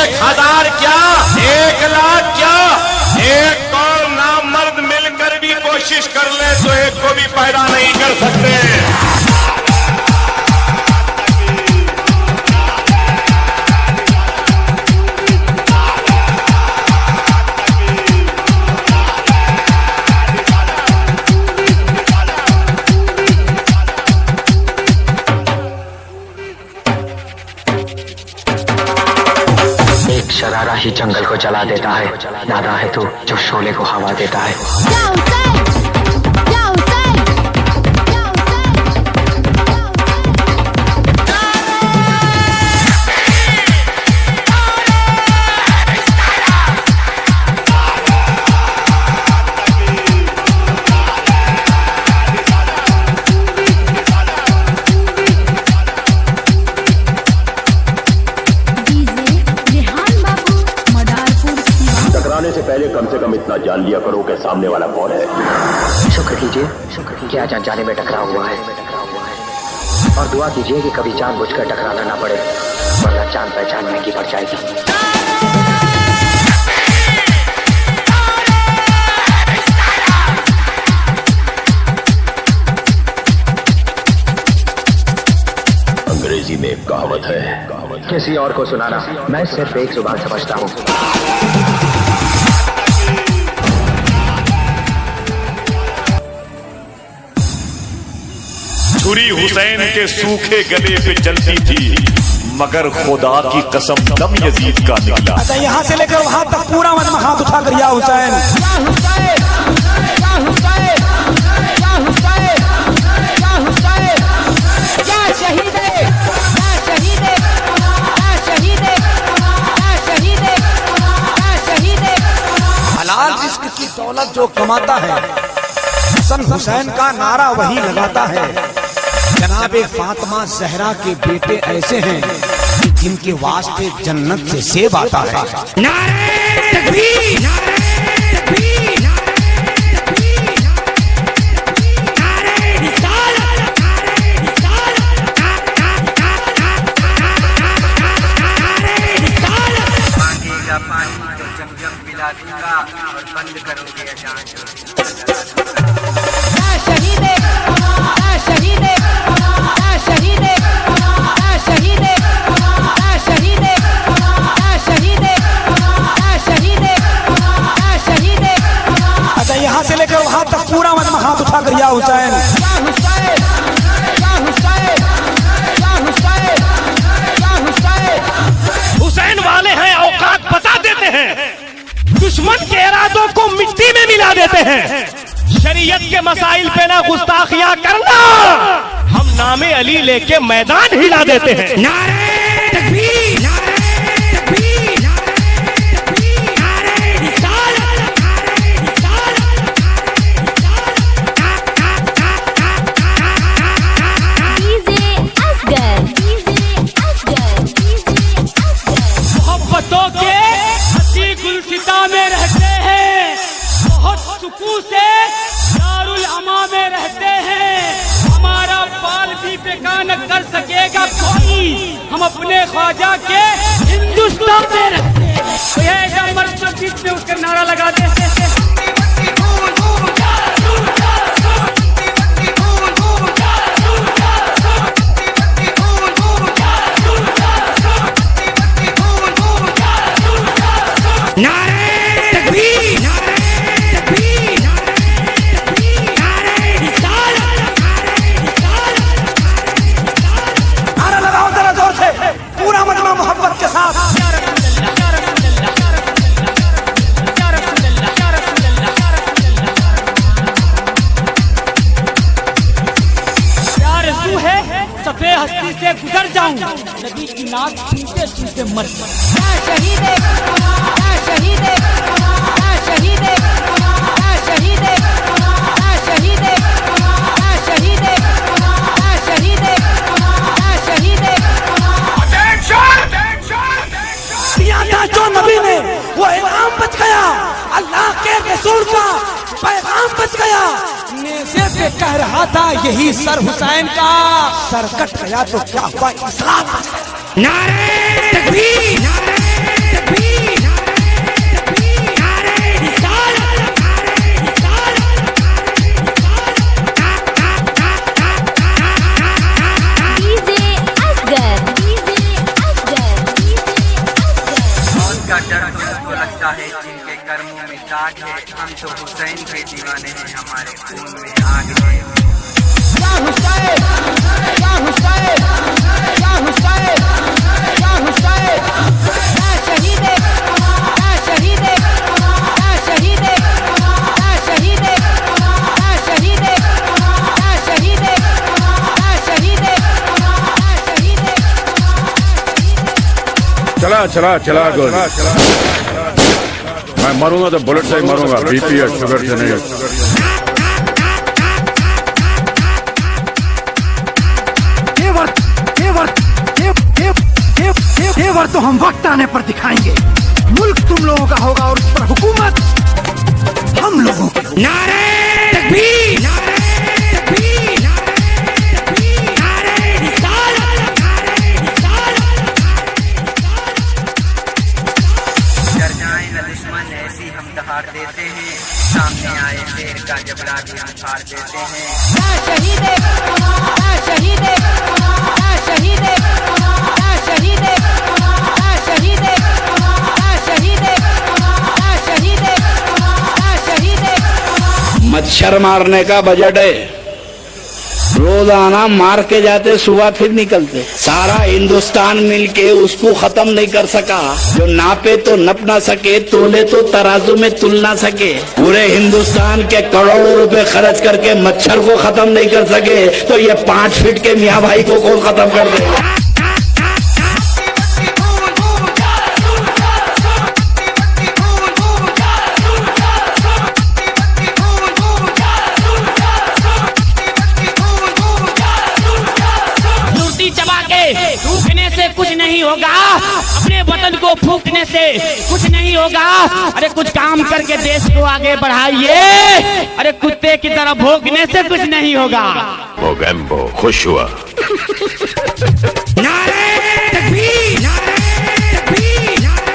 1000 क्या 1 लाख क्या, एक कौन नामर्द मिलकर भी कोशिश कर ले तो एक को भी पैदा नहीं कर सकते। शरारा ही जंगल को जला देता है, नादा है तू जो शोले को हवा देता है। से पहले कम से कम इतना जान लिया करो कि सामने वाला कौन है। शुक्र कीजिए कि आज अनजाने में टकराव हुआ है, और दुआ कीजिए कि कभी जानबूझकर टकराना ना पड़े, वरना जान पहचान महंगी पड़ जाएगी। अंग्रेजी में एक कहावत है, किसी और को सुनाना, मैं सिर्फ एक जुबान समझता हूँ। छुरी हुसैन के सूखे गले पे चलती थी, मगर खुदा की कसम दम यजीद का निकला। अच्छा, यहाँ से लेकर वहां तक पूरा मजमा हाथ उठाकर या हुसैन, या हुसैन, या हुसैन, या हुसैन, या हुसैन, या शहीदे, या शहीदे, या शहीदे, या शहीदे, या शहीदे। हलाल रिस्क की दौलत जो कमाता है, हसन हुसैन का नारा वही लगाता है। जनाबे फातिमा ज़हरा के बेटे ऐसे हैं कि जिनके वास्ते जन्नत से सेब आता है। नारे तकबीर, नारे तकबीर, नारे रिसालत, नारे रिसालत, नारे रिसालत। मांगेगा पानी तो जम पिला दूंगा और बंद करोगे अजान। या शहीदे, या शहीदे, या शहीदे, या शहीदे, या शहीदे, या शहीदे, या शहीदे, या शहीदे। अच्छा, यहाँ से लेकर वहां तक पूरा मजमा हाथ उठाकर या हुसैन, या हुसैन, या हुसैन, या हुसैन, या हुसैन। हुसैन वाले हैं औकात बता देते हैं, दुश्मन के इरादों को मिट्टी में मिला देते हैं। शरीयत के मसाइल पे ना गुस्ताखियां करना, हम नामे अली लेके मैदान हिला देते हैं। नारे तकबीर, नारे तकबीर, नारे रिसालत, नारे रिसालत, DJ Asgar, DJ Asgar, DJ Asgar. मोहब्बतों के हसी गुलसिता में रहते हैं, बहुत सुकून से दारुल अमा में रहते हैं। हमारा बाल भी बेका न कर सकेगा कोई, हम अपने ख्वाजा के हिंदुस्तान में रहते हैं। ये मर्द सब बीच में उसका नारा लगा देते हैं। सफेद हस्ती से गुजर जाऊं, नबी की नाक छूते छूते मर जाऊं। या शहीदे, या शहीदे, या शहीदे, या शहीदे, या शहीदे, या शहीदे, या शहीदे, या शहीदे। दिया था जो नबी ने वो इनाम बच गया, अल्लाह के रसूल का पैगाम बच गया। नेज़े पे कह रहा था यही सर हुसैन का, सर कट गया तो क्या हुआ इस्लाम। नारे तकबीर, नारे डर तो उनको लगता है जिनके कर्मों में दाग है। हम तो हुसैन के दीवाने हैं, हमारे खून में आग है। या हुसैन, या हुसैन, या हुसैन, या हुसैन, या शहीदे, या शहीदे, या शहीदे, या शहीदे, या शहीदे, या शहीदे, या शहीदे, या शहीदे। चला चला चला गोली। मैं मरूंगा तो बुलेट से ही मरूंगा, बीपी या शुगर से नहीं। तेवर तो हम वक्त आने पर दिखाएंगे। मुल्क तुम लोगों का होगा और उस पर हुकूमत हम लोगों की। नारे तकबीर, नारे तकबीर, नारे तकबीर, नारे रिसालत, नारे रिसालत। डर जाए न दुश्मन ऐसी हम दहाड़ देते हैं, सामने आए शेर का जबड़ा भी हम फाड़ देते हैं। या शहीदे, या शहीदे, या शहीदे, या शहीदे, या शहीदे, या शहीदे, या शहीदे, या शहीदे। मच्छर मारने का बजट है, रोजाना मार के जाते, सुबह फिर निकलते। सारा हिंदुस्तान मिलके उसको खत्म नहीं कर सका। जो नापे तो नप ना सके, तोले तो तराजू में तुल ना सके। पूरे हिंदुस्तान के करोड़ों रुपए खर्च करके मच्छर को खत्म नहीं कर सके, तो ये 5 फीट के मियाँ भाई को कौन खत्म कर देगा? फूकने से कुछ नहीं होगा, अपने वतन को फूकने से कुछ नहीं होगा। अरे कुछ काम करके देश को आगे बढ़ाइए। अरे कुत्ते की तरह भौंकने से कुछ नहीं होगा। मोगेम्बो खुश हुआ। नारे तकबीर, नारे तकबीर, नारे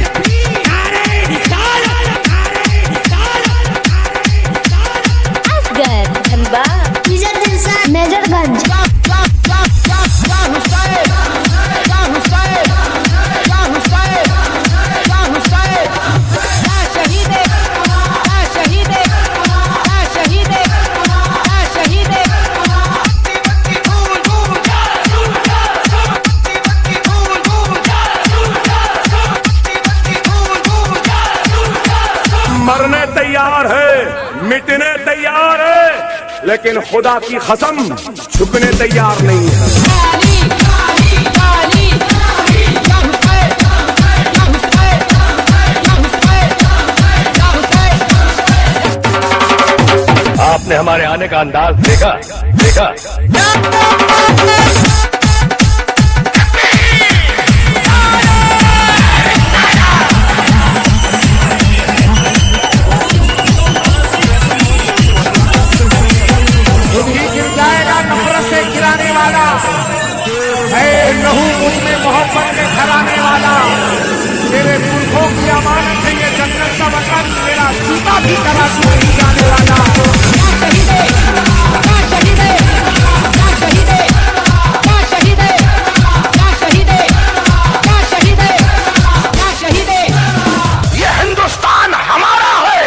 तकबीर, नारे रिसालत, नारे रिसालत, नारे रिसालत। असगर धनबाद मेजरगंज। मरने तैयार है, मिटने तैयार है, लेकिन खुदा की कसम झुकने तैयार नहीं है। आपने हमारे आने का अंदाज देखा देखा। जाएगा नफरत से गिराने वाला है, लहू उसमें मोहब्बत के घराने वाला। तेरे पुरखों की अमानत है ये जन्नत का वतन, मेरा सीता भी करा नहीं जाने वाला। ये हिंदुस्तान हमारा है,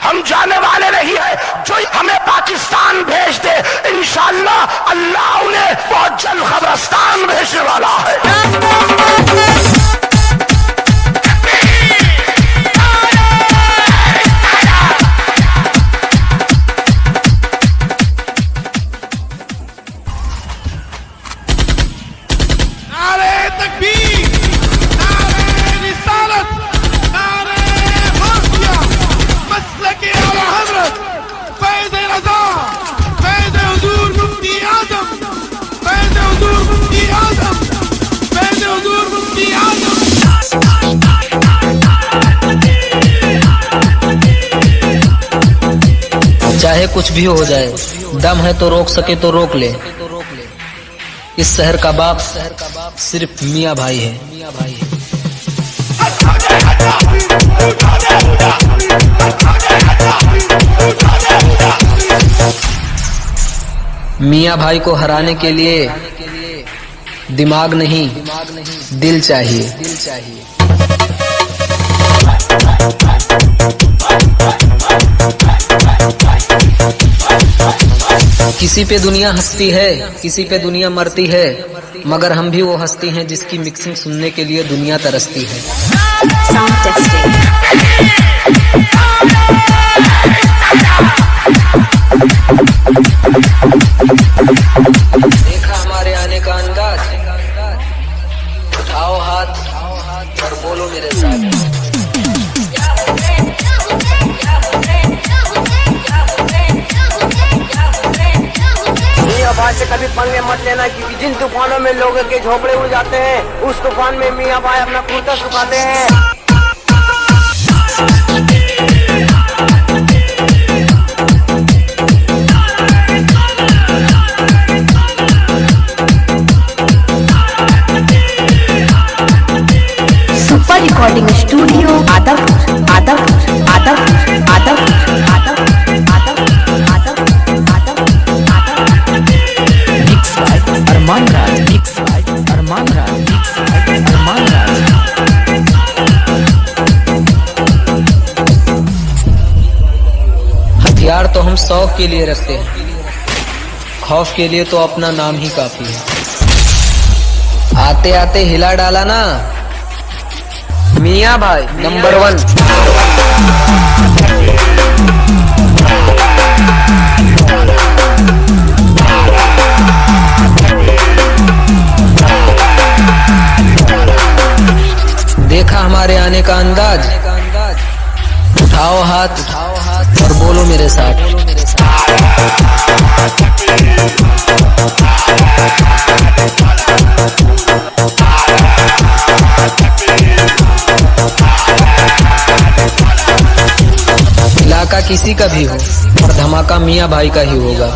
हम जाने वाले नहीं है। जो हमें पाकिस्तान भेज दे, इंशाअल्लाह अल्लाह उन्हें बहुत जल्द कब्रिस्तान भेजने वाला है। नारे तकबीर, नारे रिसालत, नारे गौसिया, मसलके आला हज़रत, फैज़ रज़ा, फैज़ हुज़ूर मुफ्ती आज़म, फैज़ हुज़ूर मुफ्ती आज़म, फैज़ हुज़ूर मुफ्ती आज़म। चाहे कुछ भी हो जाए, दम है तो रोक सके तो रोक ले। इस शहर का बाप सिर्फ मियाँ भाई है। मियाँ भाई को हराने के लिए दिमाग नहीं, दिल चाहिए। किसी पे दुनिया हंसती है, किसी पे दुनिया मरती है, मगर हम भी वो हस्ती हैं जिसकी मिक्सिंग सुनने के लिए दुनिया तरसती है। देखा हमारे आने का अंदाज, उठाओ हाथ और बोलो मेरे साथ। मियां भाई से कभी पंगे मत लेना, क्योंकि जिन तूफानों में लोगों के झोपड़े उड़ जाते हैं, उस तूफान में मियां भाई अपना कुर्ता सुखाते हैं। Super recording studio Adampur Adampur Adampur Adampur Adampur mix by Armaan Raj, mix by Armaan Raj, mix by Armaan Raj. हथियार तो हम शौक के लिए रखते हैं, खौफ के लिए तो अपना नाम ही काफी है। आते आते हिला डाला ना मियां भाई नंबर 1। देखा हमारे आने का अंदाज, उठाओ हाथ और बोलो मेरे साथ। इलाका किसी का भी हो, और धमाका मियां भाई का ही होगा।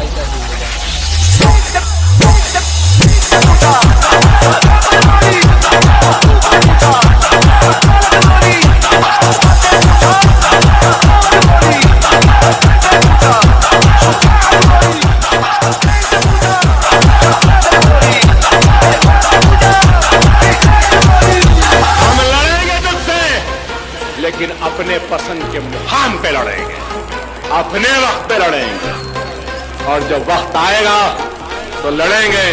लेकिन अपने पसंद के मुकाम पे लड़ेंगे, अपने वक्त पे लड़ेंगे, और जब वक्त आएगा तो लड़ेंगे।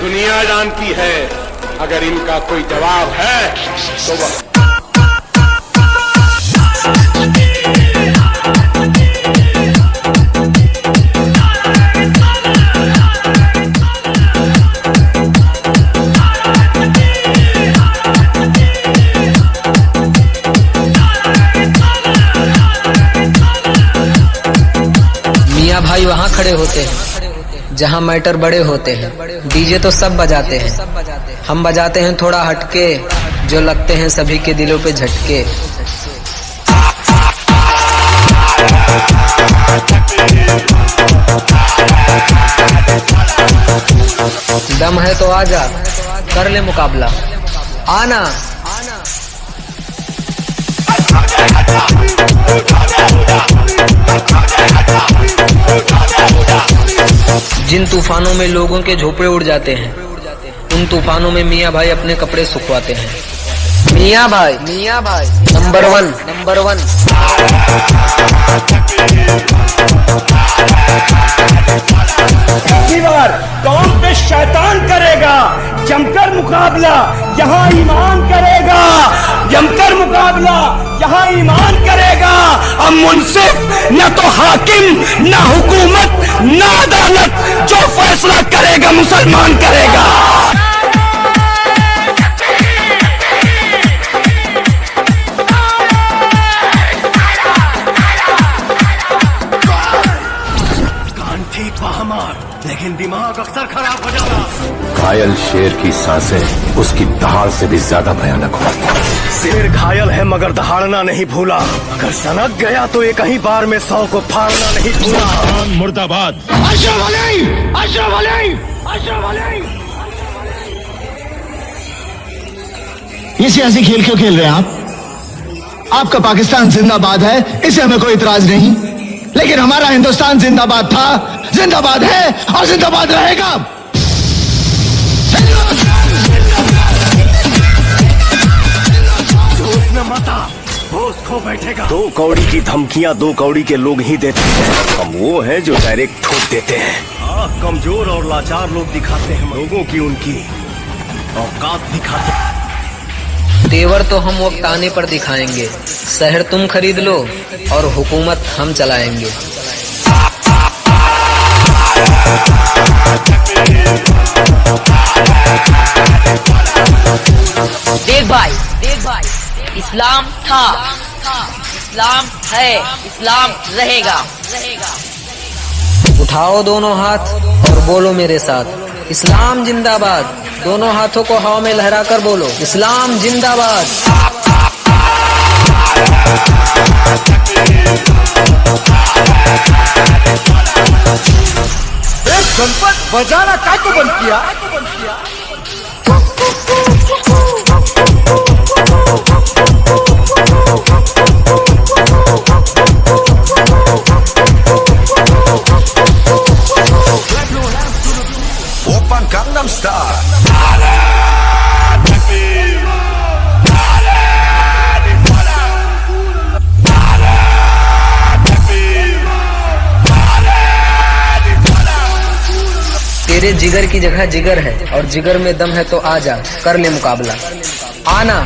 दुनिया जानती है, अगर इनका कोई जवाब है तो वह भाई वहाँ खड़े होते हैं जहाँ मैटर बड़े होते हैं। डीजे तो सब बजाते हैं, हम बजाते हैं थोड़ा हटके, जो लगते हैं सभी के दिलों पे झटके। दम है तो आजा, कर ले मुकाबला, आना। जिन तूफानों में लोगों के झोपड़े उड़ जाते हैं, उन तूफानों में मियां भाई अपने कपड़े सुखवाते हैं। मियां भाई नंबर 1 नंबर 1। कौम पे शैतान करेगा जमकर मुकाबला, यहाँ ईमान करेगा जमकर मुकाबला, यहाँ ईमान करेगा। अब मुंसिफ न तो हाकिम, न हुकूमत, न अदालत, जो फैसला करेगा मुसलमान करेगा। लेकिन दिमाग अक्सर खराब हो जाता। घायल शेर की सांसें उसकी दहाड़ से भी ज्यादा भयानक होती। शेर घायल है मगर दहाड़ना नहीं भूला, अगर सनक गया तो एक ही बार में 100 को फाड़ना नहीं भूला। मुर्दाबाद। अशरफ अली, अशरफ अली, अशरफ अली। ये सियासी खेल क्यों खेल रहे हैं आप? आपका पाकिस्तान जिंदाबाद है, इसे हमें कोई इतराज नहीं, लेकिन हमारा हिंदुस्तान जिंदाबाद था, जिंदाबाद है और जिंदाबाद रहेगा। जो उसने मता वो होश खो बैठेगा। 2 कौड़ी की धमकियां 2 कौड़ी के लोग ही देते हैं। हम वो हैं जो डायरेक्ट ठोक देते हैं। कमजोर और लाचार लोग दिखाते हैं लोगों की उनकी औकात दिखाते हैं। तेवर तो हम वक्त आने पर दिखाएंगे। शहर तुम खरीद लो और हुकूमत हम चलाएंगे। देख भाई इस्लाम था, इस्लाम है, इस्लाम रहेगा। उठाओ दोनों हाथ और बोलो मेरे साथ, इस्लाम जिंदाबाद। दोनों हाथों को हवा में लहराकर बोलो, इस्लाम जिंदाबाद। गणपत बजाना का को बंद किया? Open Gangnam Style. तेरे जिगर की जगह जिगर है और जिगर में दम है तो आजा, कर ले मुकाबला। आना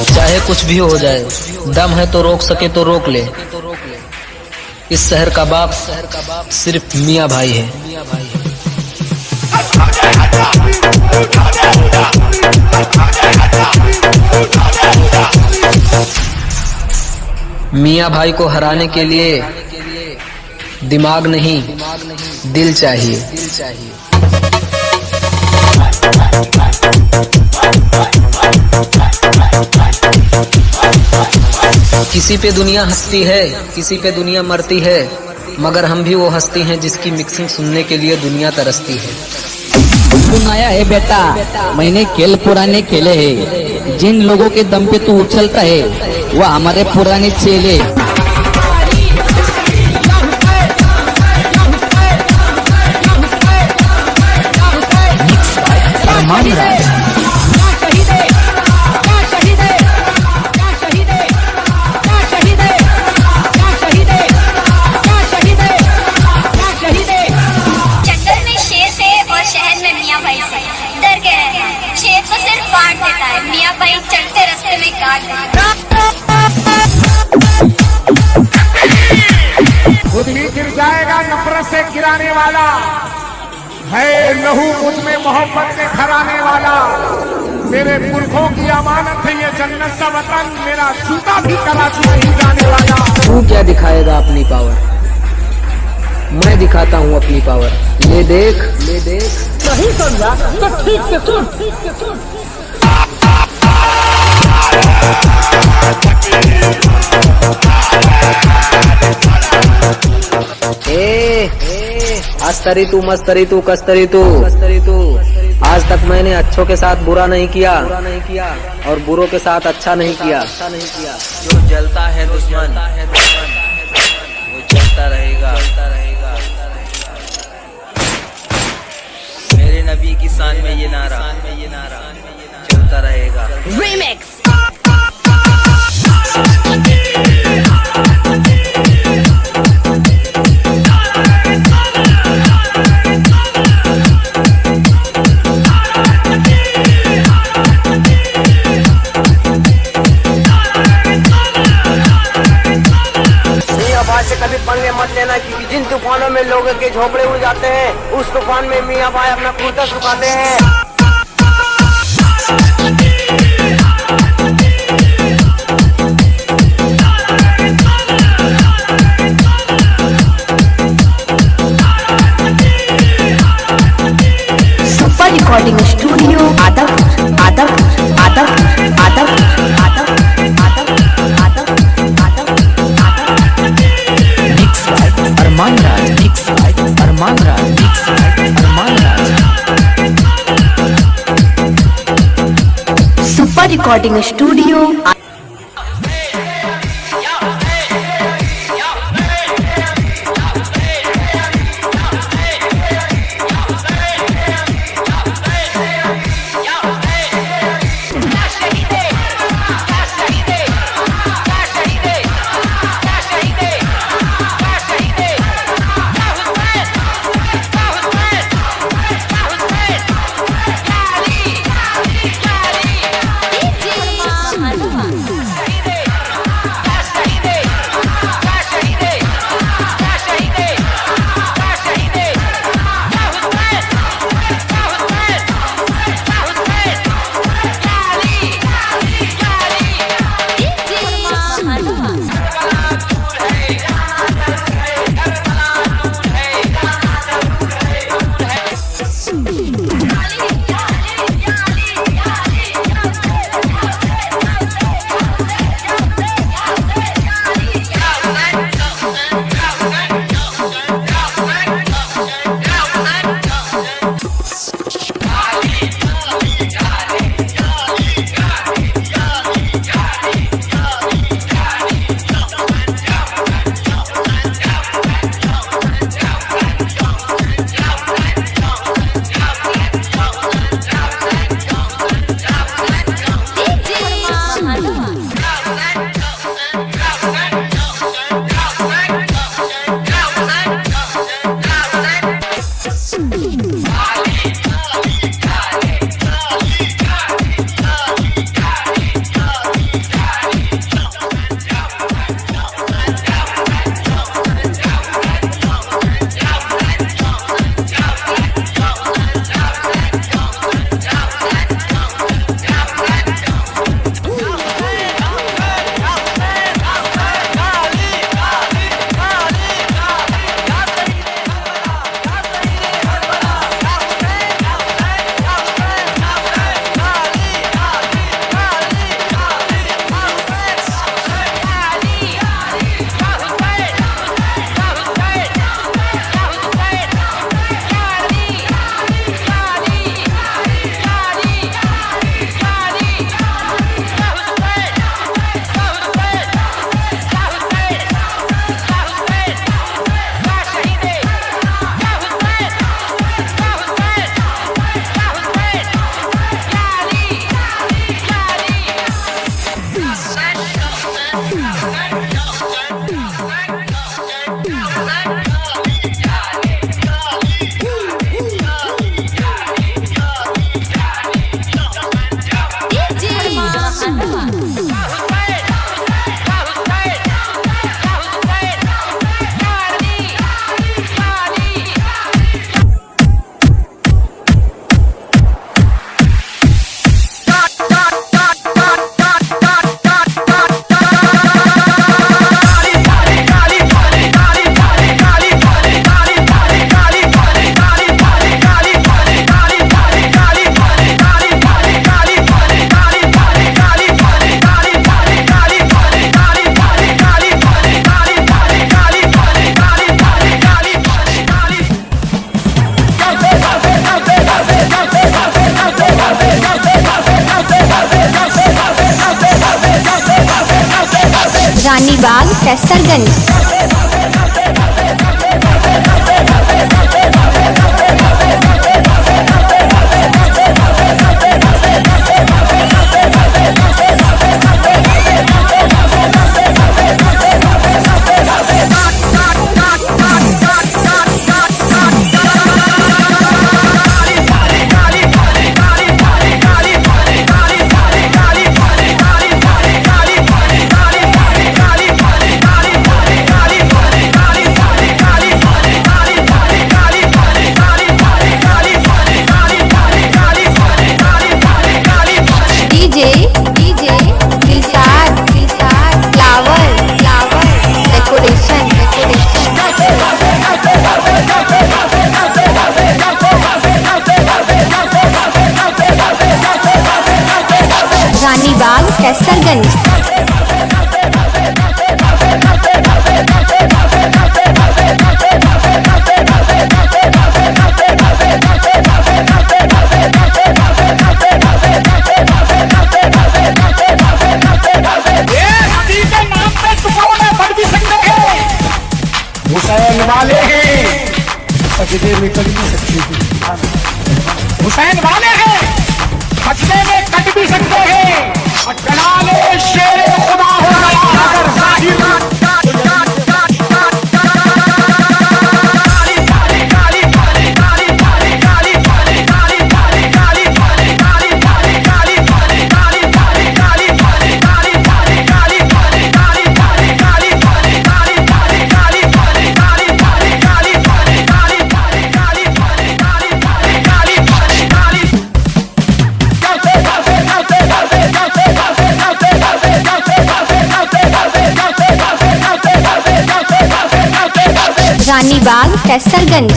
चाहे कुछ भी हो जाए, दम है तो रोक सके तो रोक ले। इस शहर का बाप सिर्फ मियाँ भाई है। मियाँ भाई को हराने के लिए दिमाग नहीं, दिल चाहिए। किसी पे दुनिया हंसती है, किसी पे दुनिया मरती है, मगर हम भी वो हस्ती हैं जिसकी मिक्सिंग सुनने के लिए दुनिया तरसती है। तू नया है बेटा, मैंने खेल पुराने खेले हैं। जिन लोगों के दम पे तू उछलता है वो हमारे पुराने चेले। खुद ही गिर जाएगा नफरत से गिराने वाला है, लहू मुझ में मोहब्बत में खराने वाला। मेरे पुरखों की अमानत है ये जन्नत सा वतन, मेरा जूता भी कराची नहीं जाने वाला। तू क्या दिखाएगा अपनी पावर, मैं दिखाता हूँ अपनी पावर। ले देख नहीं समझा तो ठीक से सुन। अस्तरी तू मस्तरी तू कस्तरी तू। आज तक मैंने अच्छों के साथ बुरा नहीं किया और बुरों के साथ अच्छा नहीं किया। जो जलता है दुश्मन वो जलता रहेगा। मेरे नबी की शान में ये नारा चलता रहेगा। रीमिक्स से कभी पंगे मत लेना, क्योंकि जिन तूफानों में लोगों के झोपड़े उड़ जाते हैं उस तूफान में मियाँ भाई अपना कुर्ता सुखाते हैं। Super recording studio Adam Armaan Raj super recording studio. Ranibagh Kaisarganj. Ranibagh Kaisarganj. Hussain वाले हैं, सजदे में कट भी सकते हैं। हुसैन वाले हैं, सजदे में कट भी सकते हैं। और जलाले शेर खुदा हो गया अगर जाहिर रानीबाग कैसरगंज।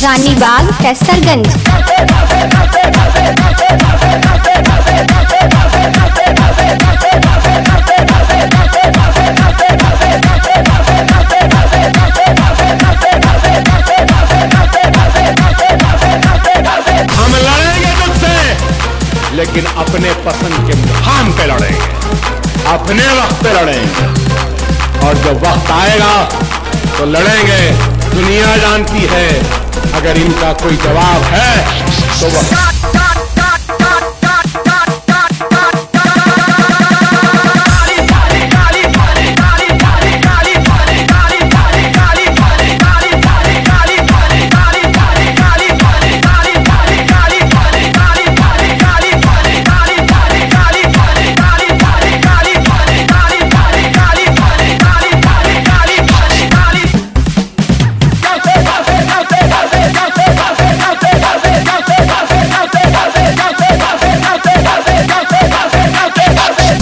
रानीबाग कैसरगंज। हम लड़ेंगे तुझसे, लेकिन अपने पसंद के मुकाम पे लड़ेंगे, अपने वक्त पे लड़ेंगे। और जब वक्त आएगा तो लड़ेंगे। दुनिया जानती है, अगर इनका कोई जवाब है तो वह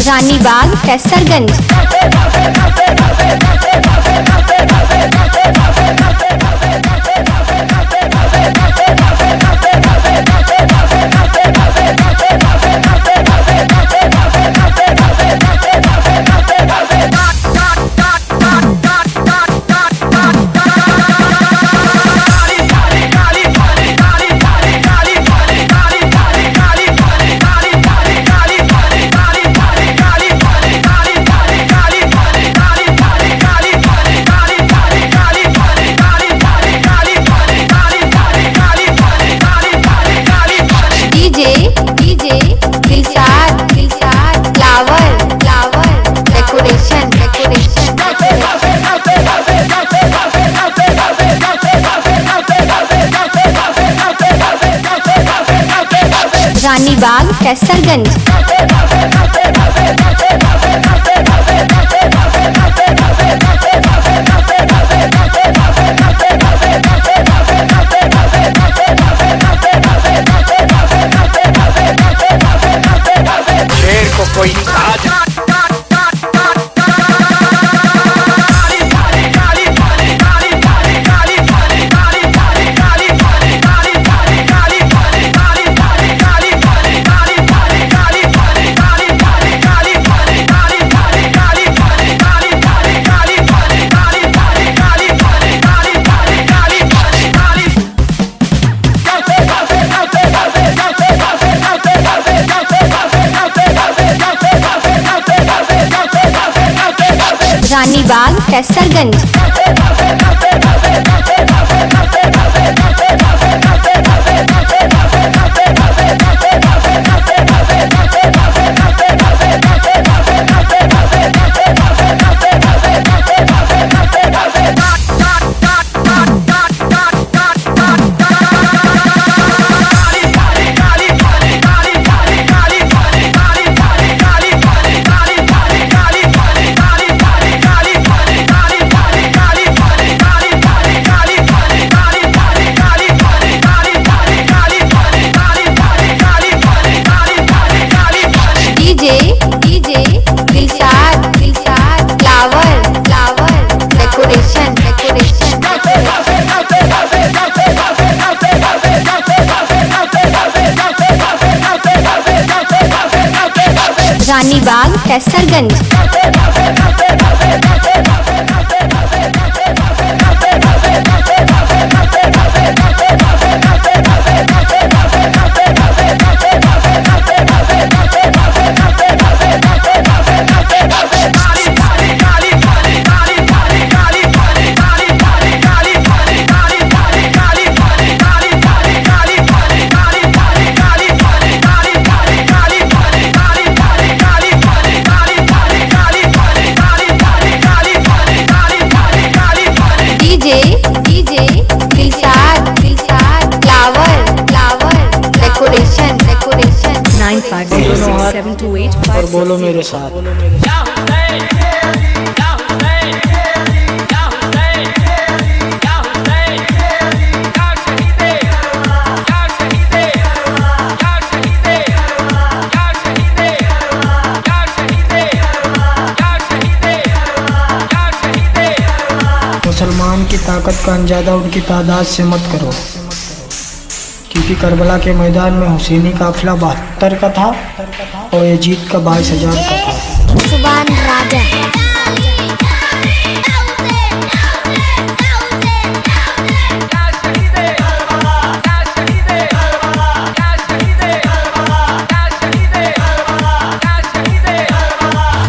रानीबाग कैसरगंज। रानीबाग कैसरगंज। शेर को कोई कहा रानीबाग कैसरगंज। रानीबाग कैसरगंज। और बोलो मेरे साथ। मुसलमान की ताकत का अंदाजा उनकी तादाद से मत करो, क्योंकि करबला के मैदान में हुसैनी काफिला 72 का था और यजीद का 22,000 का था। सुभान राजा।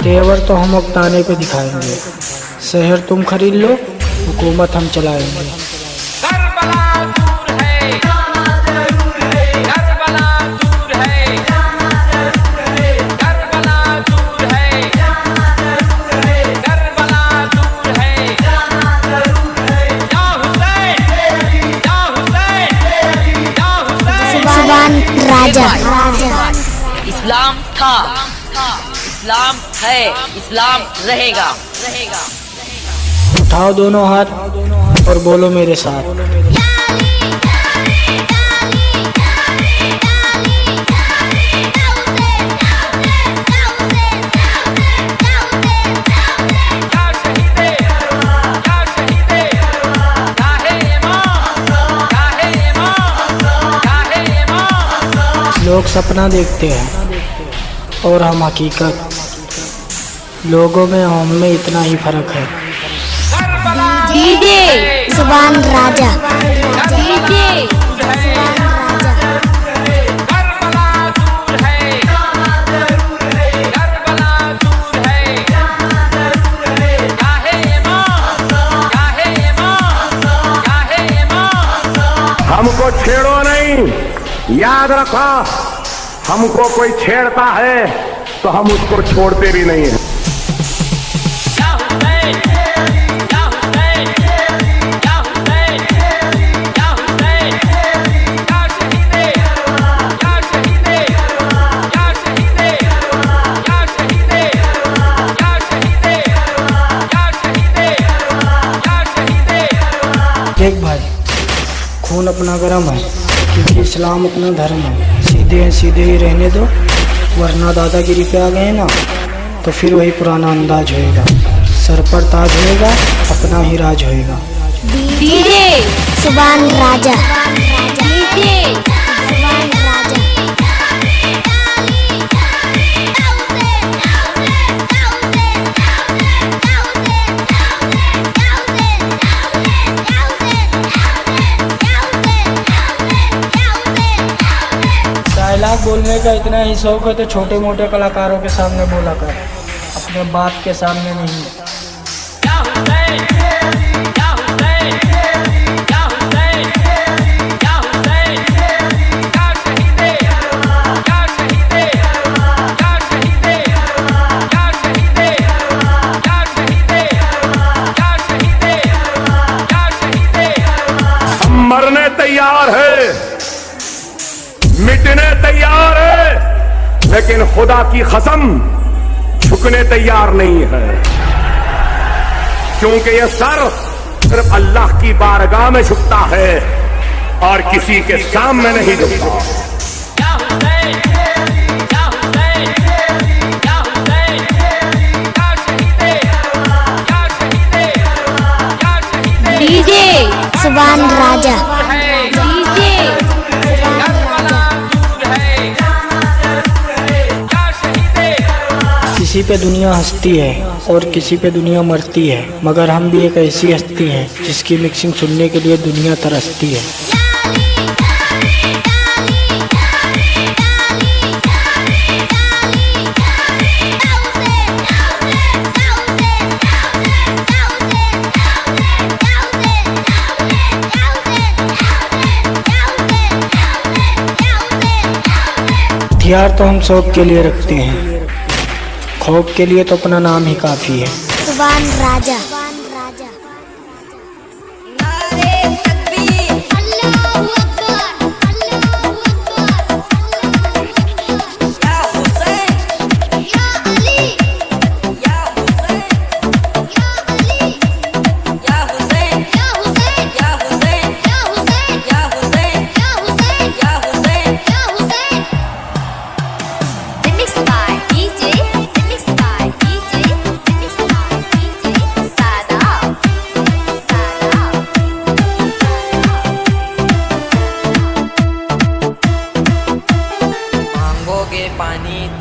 तेवर तो हम उकताने पे दिखाएंगे, शहर तुम खरीद लो, हुकूमत हम चलाएंगे। राजा। इस्लाम था, इस्लाम है, इस्लाम रहेगा। उठाओ दोनों हाथ और बोलो मेरे साथ। लोग सपना देखते हैं और हम हकीकत। लोगों में और हम में इतना ही फर्क है। डीजे सुभान राजा। डीजे हमको छेड़ो नहीं, याद रखो, हमको कोई छेड़ता है तो हम उसको छोड़ते भी नहीं हैं। खून अपना गर्म है, क्योंकि इस्लाम अपना धर्म है। सीधे हैं सीधे ही रहने दो, वरना दादागिरी पे आ गए ना तो फिर वही पुराना अंदाज होएगा। सर पर ताज होएगा, अपना ही राज होएगा। डीजे सुभान राजा, डीजे सुभान राजा। डायलॉग बोलने का इतना ही शौक है तो छोटे मोटे कलाकारों के सामने बोला कर, अपने बाप के सामने नहीं। हम मरने तैयार है, मिटने तैयार है, लेकिन खुदा की कसम झुकने तैयार नहीं है, क्योंकि यह सर सिर्फ अल्लाह की बारगाह में झुकता है और किसी के सामने नहीं झुकता। डीजे सुभान राजा, डीजे किसी पे दुनिया हंसती है और किसी पे दुनिया मरती है, मगर हम भी एक ऐसी हस्ती हैं जिसकी मिक्सिंग सुनने के लिए दुनिया तरसती है। हथियार तो हम शौक के लिए रखते हैं, खौफ के लिए तो अपना नाम ही काफी है। सुभान राजा।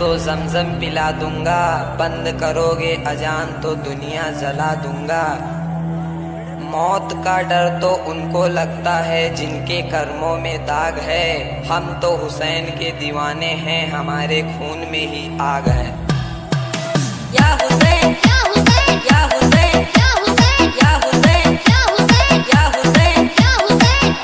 तो जमजम पिला दूंगा, बंद करोगे अजान तो दुनिया जला दूंगा। मौत का डर तो उनको लगता है जिनके कर्मों में दाग है, हम तो हुसैन के दीवाने हैं, हमारे खून में ही आग है। या हुसैन, या हुसैन, या हुसैन, या हुसैन, या हुसैन, या हुसैन, या हुसैन, या हुसैन।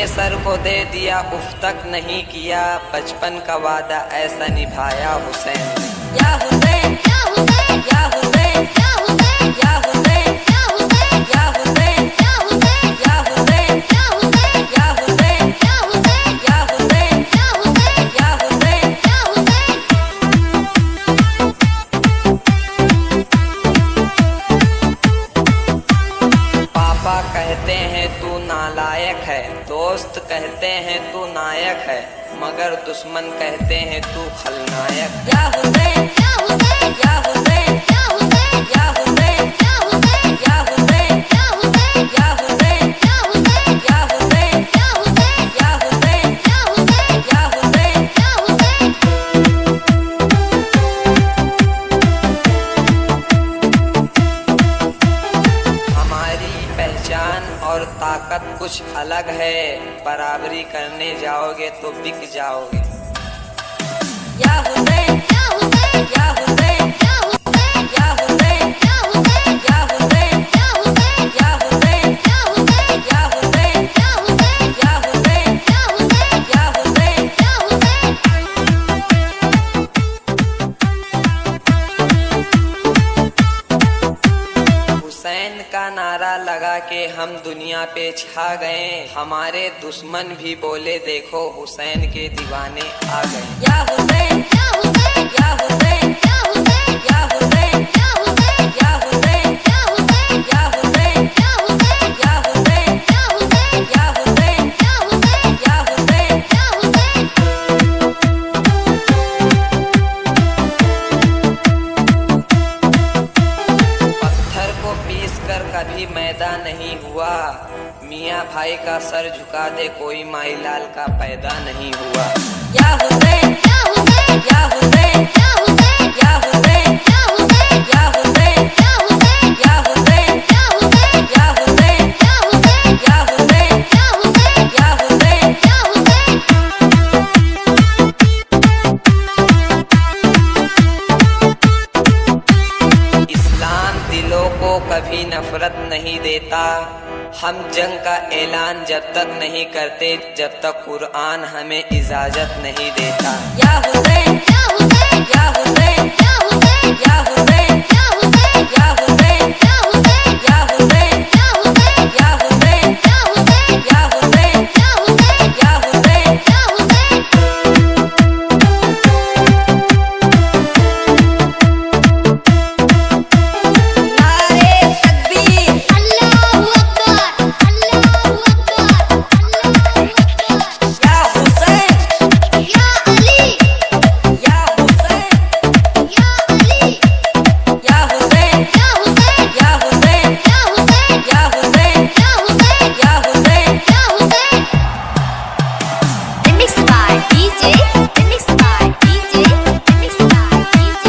सर को दे दिया, उफ तक नहीं किया, बचपन का वादा ऐसा निभाया हुसैन ने। या हुसैन, या हुसैन, या हुसैन, या हुसैन, या हुसैन, या हुसैन, या हुसैन, या हुसैन, या हुसैन, या हुसैन, या हुसैन, या हुसैन, या हुसैन, या हुसैन, या हुसैन, या हुसैन। पापा कहते हैं तू नालायक है, दोस्त कहते हैं तू नायक है, मगर दुश्मन कहते हैं तू खलनायक। या हुसैन, या हुसैन, या हुसैन, या हुसैन, या हुसैन, या हुसैन, या हुसैन, या हुसैन, या हुसैन, या हुसैन, या हुसैन, या हुसैन, या हुसैन, या हुसैन, या हुसैन, या हुसैन। हमारी पहचान और ताकत कुछ अलग है, बराबरी करने जाओगे तो बिक जाओगे। या हुसैन, या हुसैन, या हुसैन, या हुसैन, या हुसैन, या हुसैन, या हुसैन, या हुसैन, या हुसैन, या हुसैन, या हुसैन, या हुसैन, या हुसैन, या हुसैन, या हुसैन, या हुसैन। हुसैन का नारा लगा के हम दुनिया पे छा गए, हमारे दुश्मन भी बोले देखो हुसैन के दीवाने आ गए। या हुसैन या हुसैन या हुसैन या हुसैन या हुसैन या हुसैन या हुसैन या हुसैन या हुसैन या हुसैन या हुसैन या हुसैन या हुसैन या हुसैन या हुसैन या हुसैन। पत्थर को पीस कर कभी मैदा नहीं हुआ, मियाँ भाई का सर झुका दे कोई माई लाल का पैदा नहीं हुआ। या हुसैन या हुसैन या हुसैन या हुसैन या हुसैन या हुसैन या हुसैन या हुसैन या हुसैन या हुसैन या हुसैन या हुसैन या हुसैन या हुसैन या हुसैन या हुसैन। इस्लाम दिलों को कभी नफरत नहीं देता, हम जंग का ऐलान जब तक नहीं करते जब तक कुरान हमें इजाजत नहीं देता। या हुसैन या हुसैन या हुसैन या हुसैन या हुसैन या हुसैन या हुसैन या हुसैन या हुसैन या हुसैन या हुसैन या हुसैन या हुसैन या हुसैन या हुसैन या हुसैन। नारे तकबीर अल्लाहू अकबर अल्लाहू अकबर या हुसैन या अली या हुसैन या अली या हुसैन या हुसैन या हुसैन या हुसैन या हुसैन या हुसैन या हुसैन या Hussain. Remix by DJ Remix by DJ Remix by DJ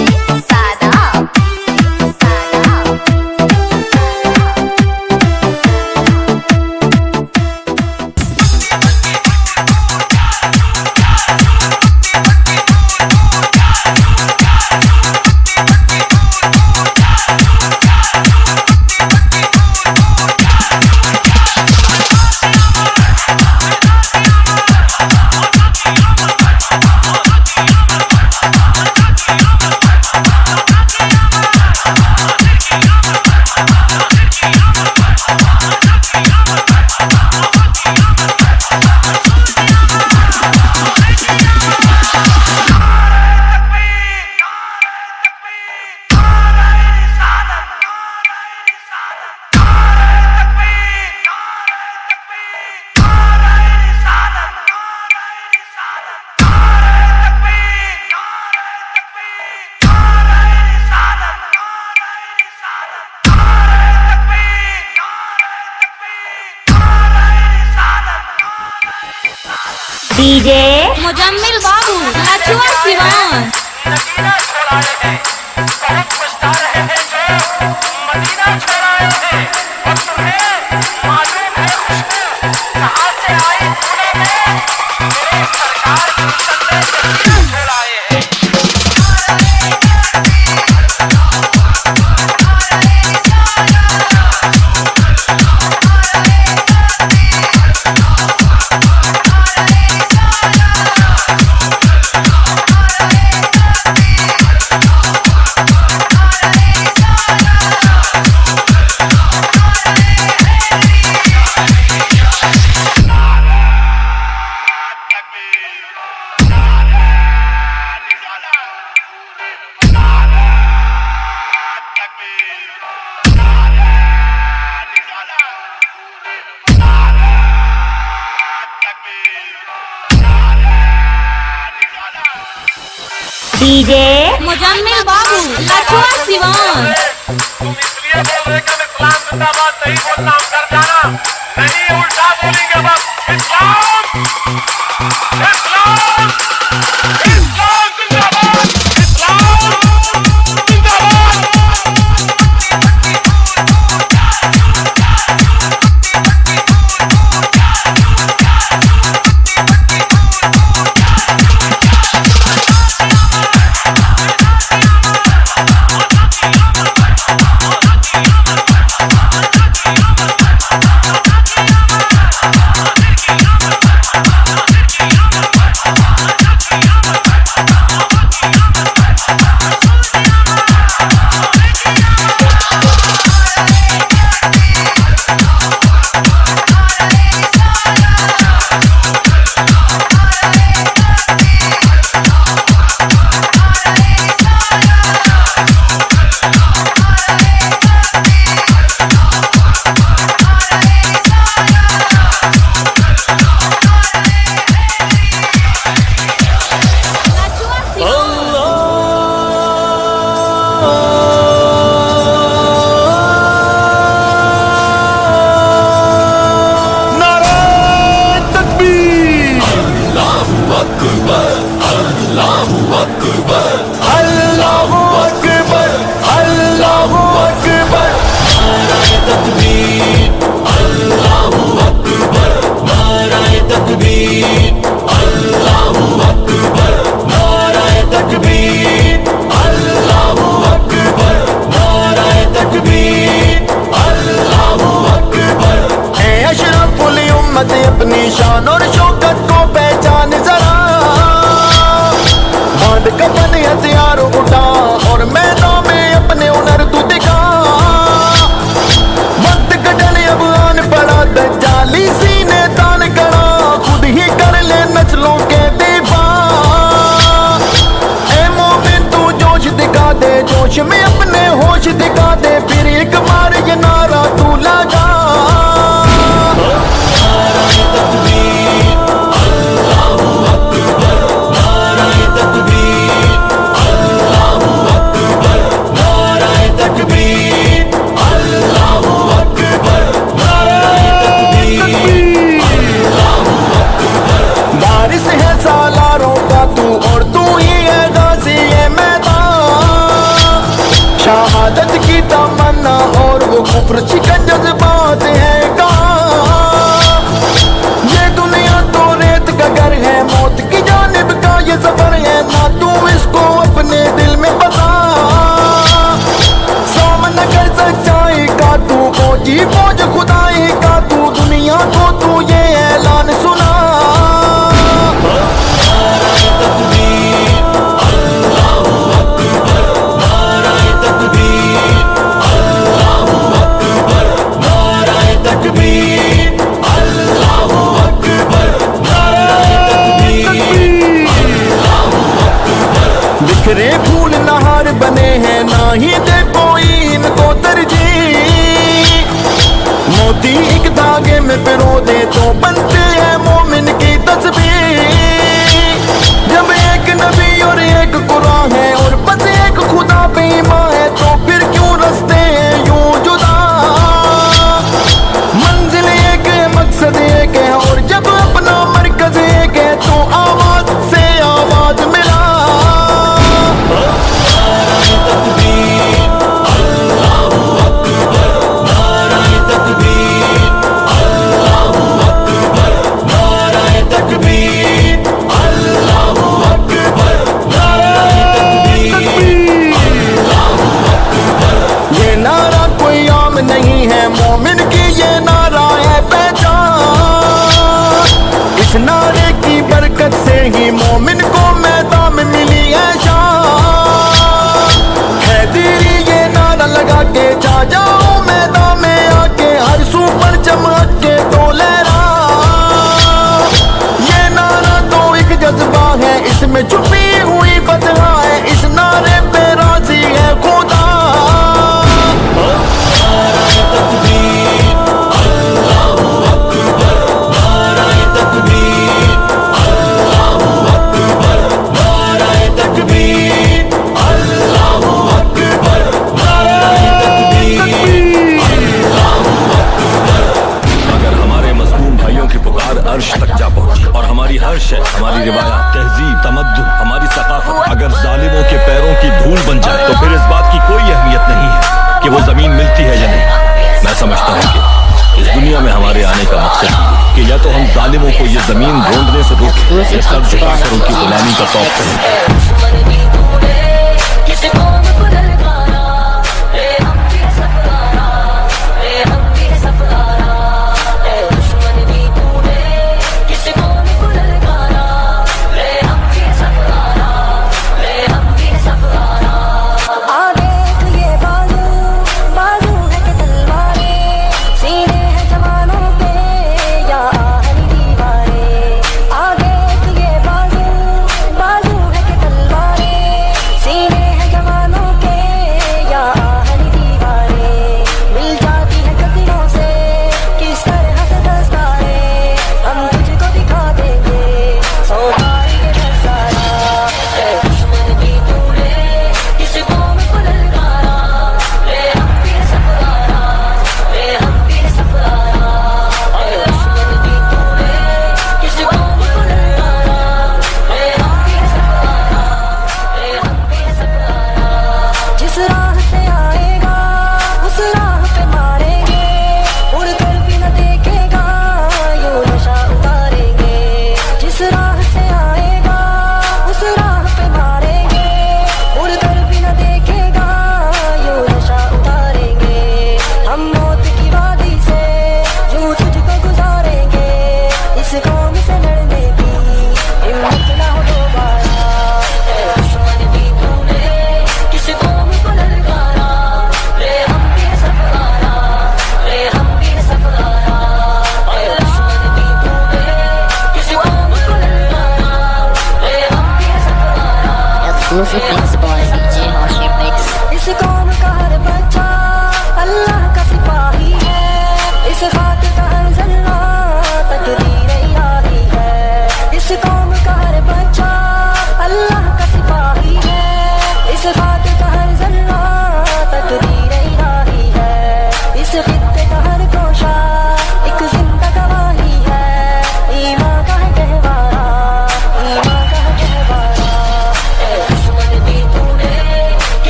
Sadab DJ Muzammil Babu अचुआ Siwan. DJ Muzammil बाबू अचुआ सिवान। तुम इसलिए बोल रहे कि हम इस्लाम जिंदाबाद सही बोलना हम कर जाना नहीं, उल्टा बोलेंगे बस इस्लाम इस्लाम इस्लाम जिंदाबाद इस्लाम जिंदाबाद। दे, जोश में अपने होश दिखा दे, फिर एक बार ये नारा तू लगा। बारिश है सालारों का तू और तू ही है गाजी ये मैदान, शहादत की तमन्ना और वो कुफ्र चिकन जज्बात है कहाँ। ये दुनिया तो रेत का घर है, मौत की जानिब का ये सफर है, ना तू इसको अपने दिल में बसा। सामना कर सच्चाई का तू फौजी फौज खुदाई का तू, दुनिया को तू ये ऐलान सुना। बिखरे फूल नहार बने हैं, ना ही दे कोई इनको तरजीह। मोती एक धागे में पिरो दे तो बनते हैं मोमिन की तस्बीर। जब एक नबी और एक कुरान है और बस एक खुदा पे ईमान है, तो फिर क्यों रस्ते हैं यूं जुदा। मंजिल एक है, मकसद एक है, और जब अपना मरकज एक है, तो आवाज से आवाज मिला। ये नारा कोई आम नहीं है, मोमिन की ये नारा है पहचान। इस नारे की बरकत से ही मोमिन को मैदान में मिली है शान। हैदरी ये नारा लगा के जा जाओ मैदान में आके, हर सू पर चमक के तो लहरा। ये नारा तो एक जज्बा है, इसमें छुपी हुई बदला है, इस नारे पे राजी है खुदा। अर्श तक जा पहुंची और हमारी हर शय, हमारी रिवायत, तहजीब, तमद्दुन, हमारी सकाफत अगर जालिमों के पैरों की धूल बन जाए, तो फिर इस बात की कोई अहमियत नहीं है कि वो जमीन मिलती है या नहीं। मैं समझता हूँ कि इस दुनिया में हमारे आने का मकसद कि या तो हम जालिमों को ये जमीन ढूंढने से रोकें, या सर झुकाकर उनकी गुलामी का तौक करें। आगे ये बाजू बाजू है कि तलवारें।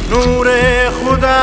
नूरे खुदा